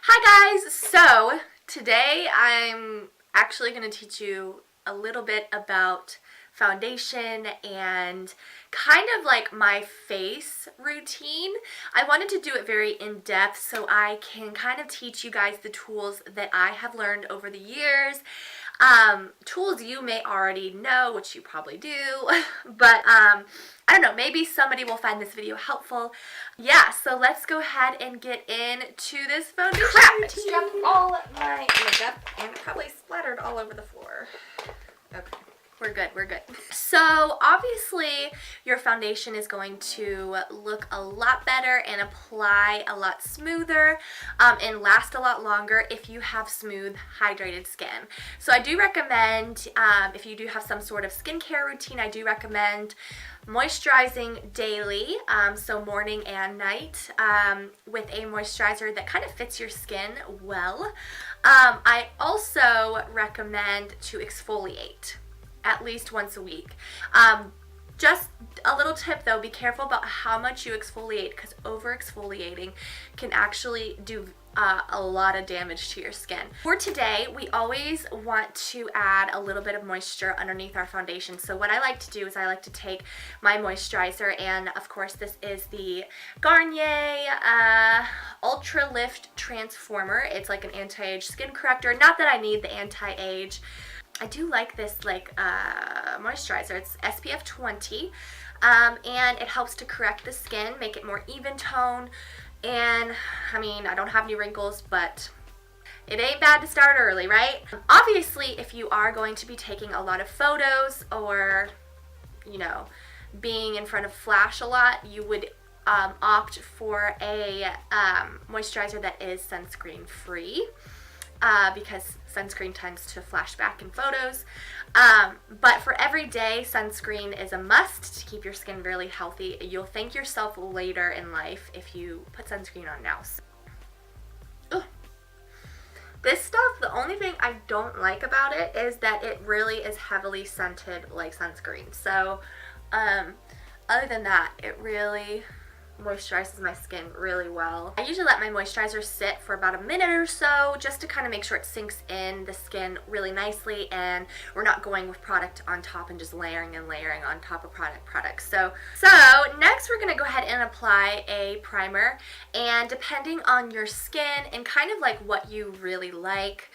Hi guys! So today I'm actually going to teach you a little bit about foundation and kind of like my face routine. I wanted to do it very in-depth so I can kind of teach you guys the tools that I have learned over the years. Tools you may already know, which you probably do, but I don't know, maybe somebody will find this video helpful. Yeah, so let's go ahead and get into this foundation routine. Dropped all my makeup and probably splattered all over the floor. Okay. We're good, we're good. So obviously your foundation is going to look a lot better and apply a lot smoother and last a lot longer if you have smooth, hydrated skin. So I do recommend, if you do have some sort of skincare routine, I do recommend moisturizing daily, so morning and night, with a moisturizer that kind of fits your skin well. I also recommend to exfoliate at least once a week. Just a little tip though, be careful about how much you exfoliate because over exfoliating can actually do a lot of damage to your skin. For today, we always want to add a little bit of moisture underneath our foundation. So what I like to do is I like to take my moisturizer, and of course this is the Garnier Ultra Lift Transformer. It's like an anti-age skin corrector. Not that I need the anti-age. I do like this moisturizer. It's SPF 20 and it helps to correct the skin, make it more even tone, and I mean, I don't have any wrinkles, but it ain't bad to start early, right? Obviously, if you are going to be taking a lot of photos or, you know, being in front of flash a lot, you would opt for a moisturizer that is sunscreen free. Because sunscreen tends to flash back in photos. But for every day, sunscreen is a must to keep your skin really healthy. You'll thank yourself later in life if you put sunscreen on now. Ugh. This stuff, the only thing I don't like about it is that it really is heavily scented like sunscreen. So other than that, it really moisturizes my skin really well. I usually let my moisturizer sit for about a minute or so just to kind of make sure it sinks in the skin really nicely and we're not going with product on top and just layering and layering on top of product. So next we're going to go ahead and apply a primer, and depending on your skin and kind of like what you really like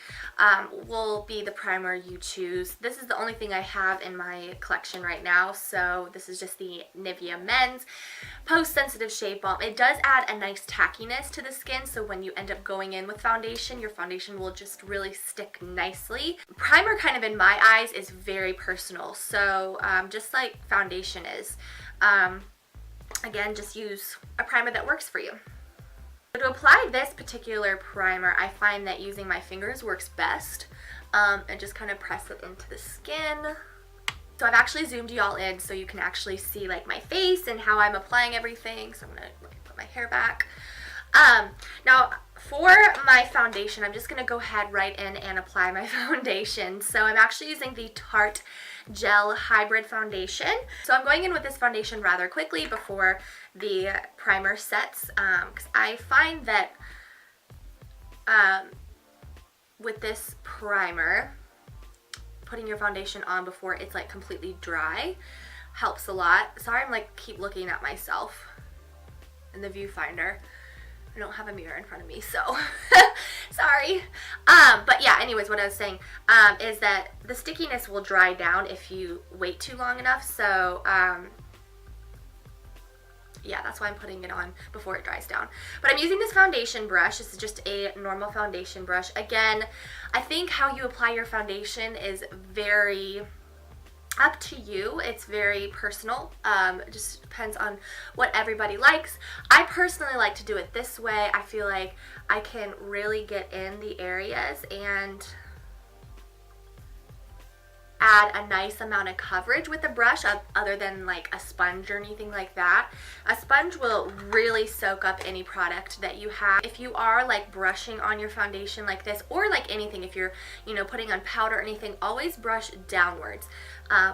will be the primer you choose. This is the only thing I have in my collection right now, so this is just the Nivea Men's Post Sensitive Shave Balm. It does add a nice tackiness to the skin, so when you end up going in with foundation, your foundation will just really stick nicely. Primer, kind of in my eyes, is very personal, so just like foundation is. Again, just use a primer that works for you. To apply this particular primer, I find that using my fingers works best, and just kind of press it into the skin. So I've actually zoomed y'all in so you can actually see like my face and how I'm applying everything. So I'm going to put my hair back. Now for my foundation, I'm just going to go ahead right in and apply my foundation. So I'm actually using the Tarte Gel Hybrid Foundation. So I'm going in with this foundation rather quickly before the primer sets, because I find that with this primer, putting your foundation on before it's like completely dry helps a lot. Sorry, I'm like keep looking at myself in the viewfinder. I don't have a mirror in front of me, so sorry. But yeah, anyways, what I was saying is that the stickiness will dry down if you wait too long enough. So yeah, that's why I'm putting it on before it dries down. But I'm using this foundation brush. This is just a normal foundation brush. Again, I think how you apply your foundation is very up to you. It's very personal. It just depends on what everybody likes. I personally like to do it this way. I feel like I can really get in the areas and add a nice amount of coverage with the brush, other than like a sponge or anything like that. A sponge will really soak up any product that you have. If you are like brushing on your foundation like this, or like anything, if you're, you know, putting on powder or anything, always brush downwards,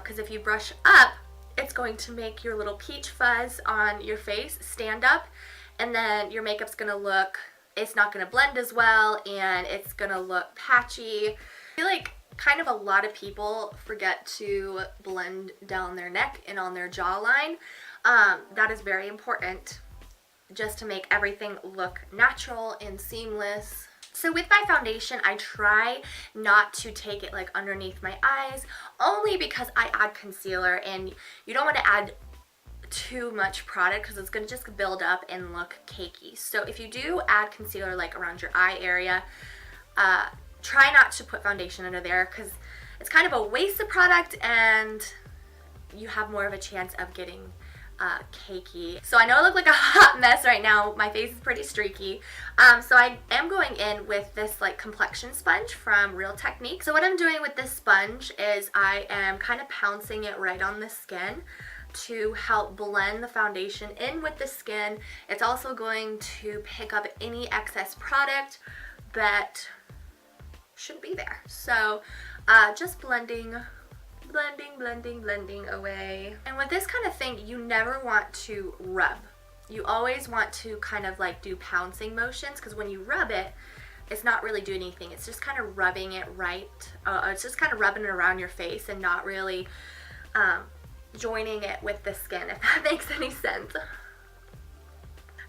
because if you brush up, it's going to make your little peach fuzz on your face stand up, and then your makeup's gonna look it's not going to blend as well and it's going to look patchy. I feel like kind of a lot of people forget to blend down their neck and on their jawline. That is very important just to make everything look natural and seamless. So with my foundation, I try not to take it like underneath my eyes, only because I add concealer and you don't want to add too much product because it's going to just build up and look cakey. So if you do add concealer like around your eye area, try not to put foundation under there because it's kind of a waste of product and you have more of a chance of getting cakey. So I know I look like a hot mess right now. My face is pretty streaky. So I am going in with this like complexion sponge from Real Technique. So what I'm doing with this sponge is I am kind of pouncing it right on the skin to help blend the foundation in with the skin. It's also going to pick up any excess product that shouldn't be there. So just blending away. And with this kind of thing, you never want to rub. You always want to kind of like do pouncing motions, because when you rub it, it's not really doing anything. It's just kind of rubbing it right. It's just kind of rubbing it around your face and not really joining it with the skin, if that makes any sense.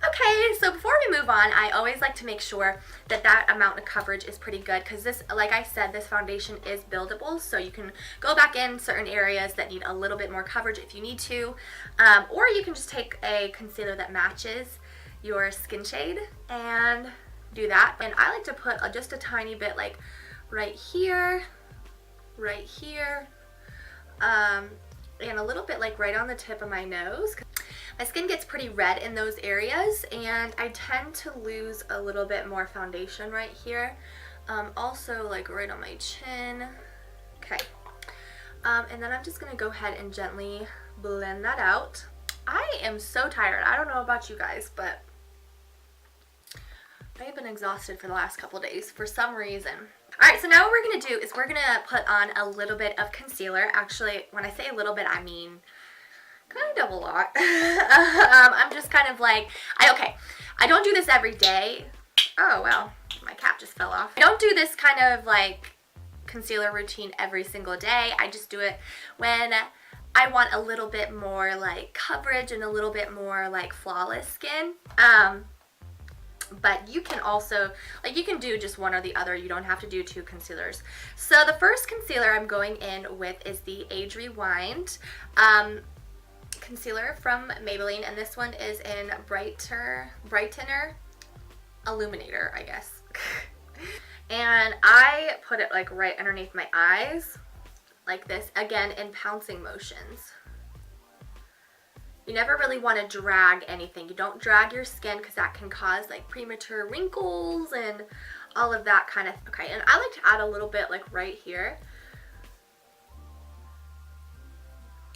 Okay, so before we move on, I always like to make sure that that amount of coverage is pretty good, because this, like I said, this foundation is buildable, so you can go back in certain areas that need a little bit more coverage if you need to, or you can just take a concealer that matches your skin shade and do that. And I like to put just a tiny bit like right here, and a little bit like right on the tip of my nose. My skin gets pretty red in those areas and I tend to lose a little bit more foundation right here. Also like right on my chin. Okay. And then I'm just going to go ahead and gently blend that out. I am so tired. I don't know about you guys, but I've been exhausted for the last couple days for some reason. Alright, so now what we're going to do is we're going to put on a little bit of concealer. Actually, when I say a little bit, I mean kind of a lot. I'm just kind of like, I don't do this every day. Oh, wow, my cap just fell off. I don't do this kind of like concealer routine every single day. I just do it when I want a little bit more like coverage and a little bit more like flawless skin. But you can also, like, you can do just one or the other. You don't have to do two concealers. So the first concealer I'm going in with is the Age Rewind concealer from Maybelline, and this one is in Brightener Illuminator, I guess. And I put it like right underneath my eyes, like this, again in pouncing motions. You never really want to drag anything. You don't drag your skin because that can cause like premature wrinkles and all of that kind of. Okay, and I like to add a little bit like right here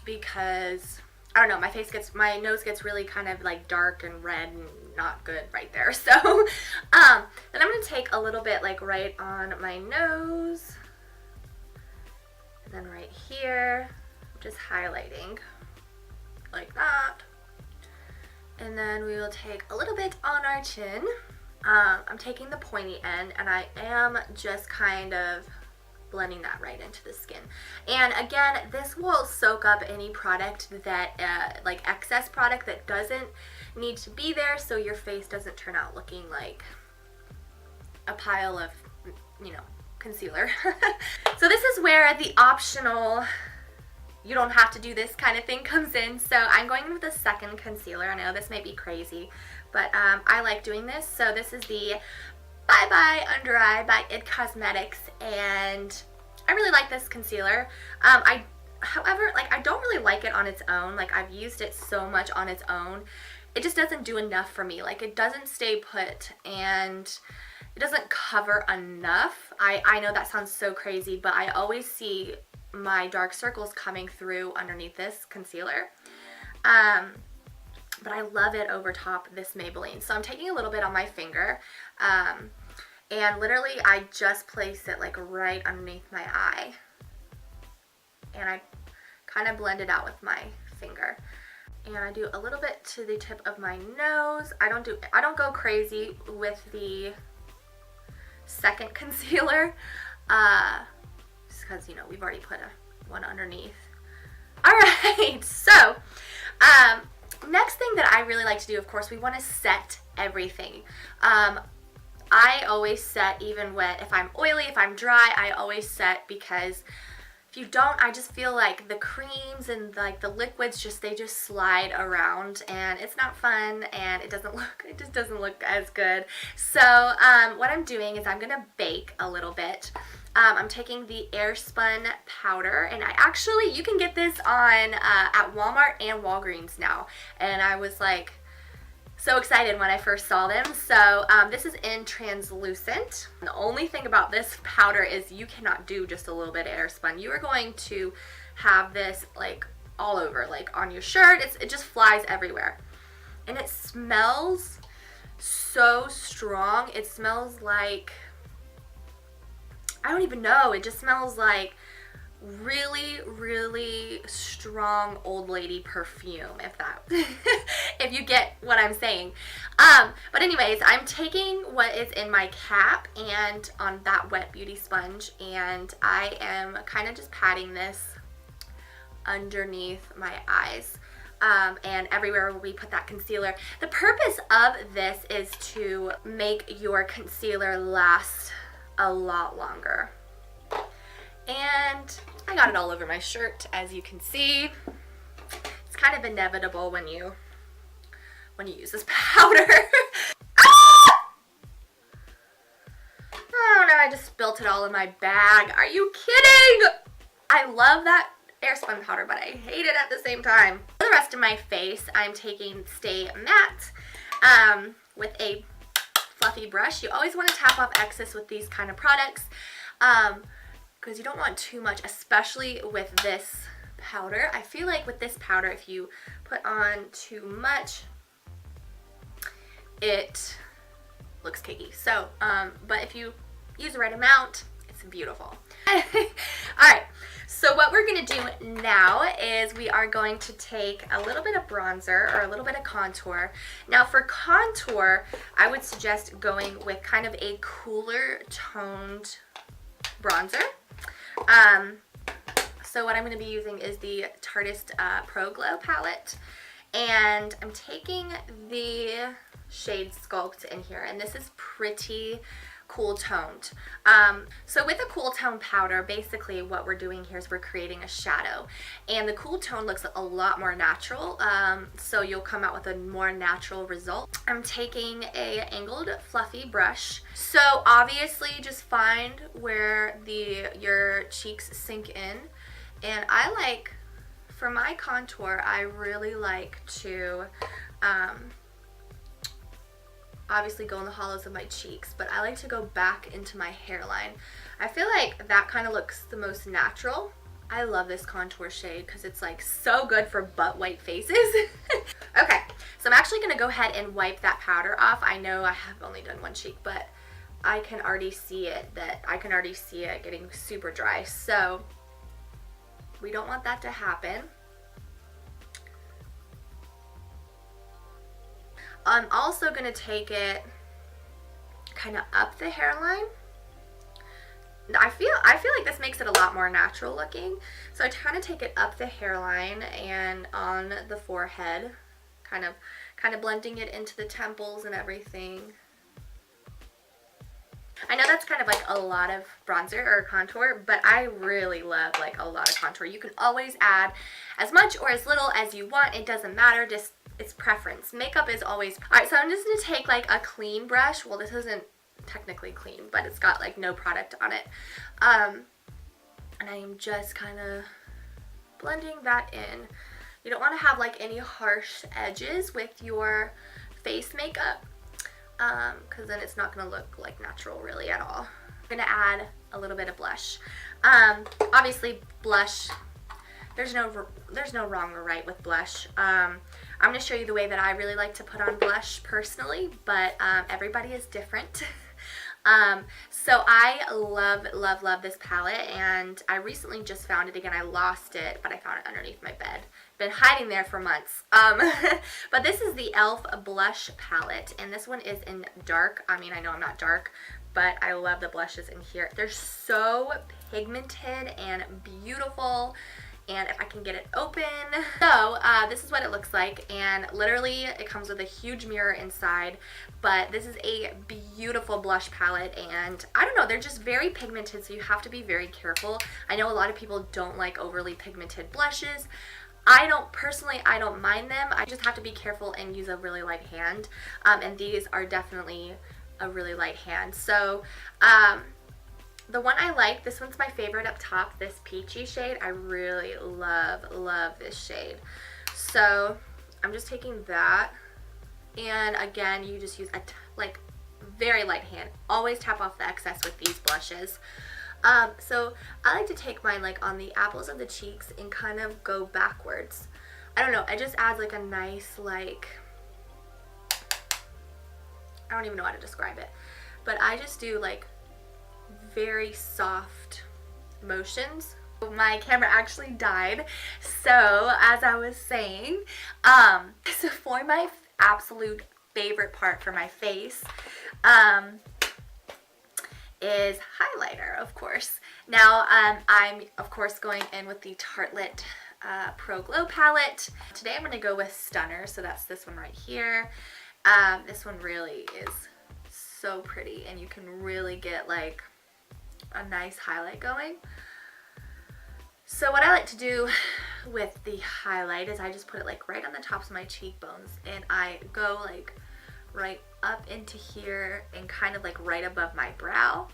because I don't know, my nose gets really kind of like dark and red and not good right there. So then I'm going to take a little bit like right on my nose and then right here, just highlighting like that. And then we will take a little bit on our chin. I'm taking the pointy end and I am just kind of blending that right into the skin. And again, this will soak up any product that like excess product that doesn't need to be there, so your face doesn't turn out looking like a pile of, you know, concealer. So this is where the optional, you don't have to do this kind of thing comes in. So I'm going in with the second concealer. I know this may be crazy, but I like doing this. So this is the Bye Bye Under Eye by IT Cosmetics, and I really like this concealer. However, like, I don't really like it on its own. Like, I've used it so much on its own. It just doesn't do enough for me. Like, it doesn't stay put and it doesn't cover enough. I know that sounds so crazy, but I always see my dark circles coming through underneath this concealer. But I love it over top this Maybelline. So I'm taking a little bit on my finger, and literally I just place it like right underneath my eye, and I kind of blend it out with my finger. and I do a little bit to the tip of my nose. I don't go crazy with the second concealer, just because, you know, we've already put one underneath. Alright, so next thing that I really like to do, of course, we want to set everything. I always set, even if I'm oily, if I'm dry, I always set, because if you don't, I just feel like the creams and like the liquids they just slide around, and it's not fun, and it just doesn't look as good. So what I'm doing is I'm gonna bake a little bit. I'm taking the Airspun powder, and you can get this on at Walmart and Walgreens now, and I was like so excited when I first saw them. So this is in translucent. The only thing about this powder is you cannot do just a little bit of Airspun. You are going to have this like all over, like on your shirt. It just flies everywhere, and it smells so strong. It smells like, I don't even know, it just smells like really, really strong old lady perfume, if you get what I'm saying. But anyways, I'm taking what is in my cap and on that wet beauty sponge, and I am kind of just patting this underneath my eyes and everywhere where we put that concealer. The purpose of this is to make your concealer last a lot longer. And I got it all over my shirt, as you can see. It's kind of inevitable when you use this powder. Ah! Oh no, I just spilt it all in my bag. Are you kidding? I love that Airspun powder, but I hate it at the same time. For the rest of my face, I'm taking Stay Matte with a fluffy brush. You always want to tap off excess with these kind of products, because you don't want too much, especially with this powder. I feel like with this powder, if you put on too much, it looks cakey. So, but if you use the right amount, it's beautiful. Alright, so what we're going to do now is we are going to take a little bit of bronzer or a little bit of contour. Now for contour, I would suggest going with kind of a cooler toned bronzer. So what I'm going to be using is the Tarteist Pro Glow palette, and I'm taking the shade Sculpt in here, and this is pretty cool toned. So with a cool tone powder, basically what we're doing here is we're creating a shadow, and the cool tone looks a lot more natural, so you'll come out with a more natural result. I'm taking a angled fluffy brush, so obviously just find where your cheeks sink in, and I like, for my contour, I really like to obviously go in the hollows of my cheeks, but I like to go back into my hairline. I feel like that kind of looks the most natural. I love this contour shade because it's like so good for butt white faces. Okay, so I'm actually going to go ahead and wipe that powder off. I know I have only done one cheek, but I can already see it getting super dry. So we don't want that to happen. I'm also going to take it kind of up the hairline. I feel like this makes it a lot more natural looking. So I kind of take it up the hairline and on the forehead, kind of blending it into the temples and everything. I know that's kind of like a lot of bronzer or contour, but I really love like a lot of contour. You can always add as much or as little as you want. It doesn't matter, just it's preference. Makeup is always... Alright, so I'm just going to take like a clean brush. Well, this isn't technically clean, but it's got like no product on it. And I am just kind of blending that in. You don't want to have like any harsh edges with your face makeup, because then it's not going to look like natural really at all. I'm going to add a little bit of blush. Obviously blush, there's no wrong or right with blush. I'm going to show you the way that I really like to put on blush personally, but everybody is different. So I love this palette, and I recently just found it again. I lost it, but I found it underneath my bed been hiding there for months. But this is the e.l.f. blush palette, and this one is in dark. I mean, I know I'm not dark, but I love the blushes in here. They're so pigmented and beautiful. And if I can get it open. So this is what it looks like, and literally it comes with a huge mirror inside, but this is a beautiful blush palette, and I don't know, they're just very pigmented, so you have to be very careful. I know a lot of people don't like overly pigmented blushes. I don't mind them. I just have to be careful and use a really light hand, and these are definitely a really light hand. So the one I like, this one's my favorite up top, this peachy shade. I really love this shade. So I'm just taking that, and again, you just use a very light hand. Always tap off the excess with these blushes. So I like to take mine like on the apples of the cheeks and kind of go backwards. I don't know, it just adds like a nice, like, I don't even know how to describe it, but I just do like very soft motions. My camera actually died, so as I was saying, so for my absolute favorite part for my face is highlighter, of course. Now I'm of course going in with the Tartelette Pro Glow palette. Today I'm going to go with Stunner, so that's this one right here. This one really is so pretty, and you can really get like a nice highlight going. So what I like to do with the highlight is I just put it like right on the tops of my cheekbones, and I go like right up into here and kind of like right above my brow.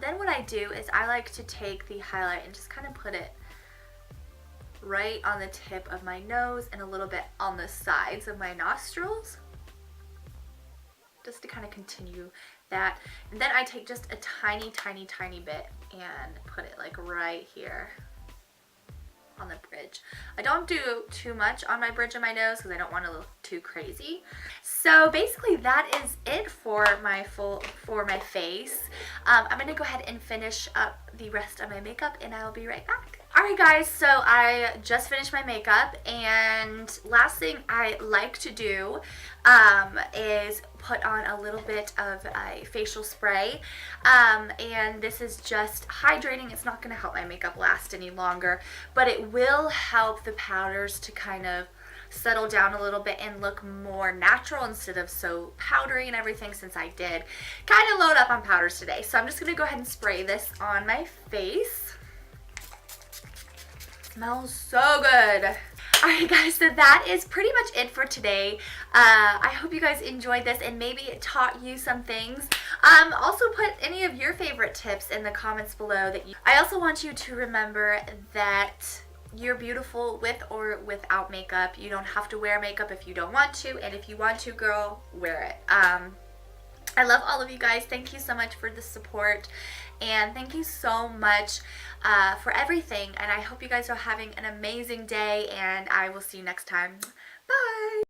Then what I do is I like to take the highlight and just kind of put it right on the tip of my nose and a little bit on the sides of my nostrils, just to kind of continue that. And then I take just a tiny bit and put it like right here on the bridge. I don't do too much on my bridge of my nose because I don't want to look too crazy. So basically that is it for my face. I'm gonna go ahead and finish up the rest of my makeup, and I will be right back. Alright guys, so I just finished my makeup, and last thing I like to do is put on a little bit of a facial spray, and this is just hydrating. It's not going to help my makeup last any longer, but it will help the powders to kind of settle down a little bit and look more natural instead of so powdery and everything, since I did kind of load up on powders today. So I'm just going to go ahead and spray this on my face. Smells so good. Alright guys, so that is pretty much it for today. I hope you guys enjoyed this and maybe it taught you some things. Also put any of your favorite tips in the comments below. I also want you to remember that you're beautiful with or without makeup. You don't have to wear makeup if you don't want to, and if you want to, girl, wear it. I love all of you guys. Thank you so much for the support, and thank you so much for everything, and I hope you guys are having an amazing day, and I will see you next time. Bye!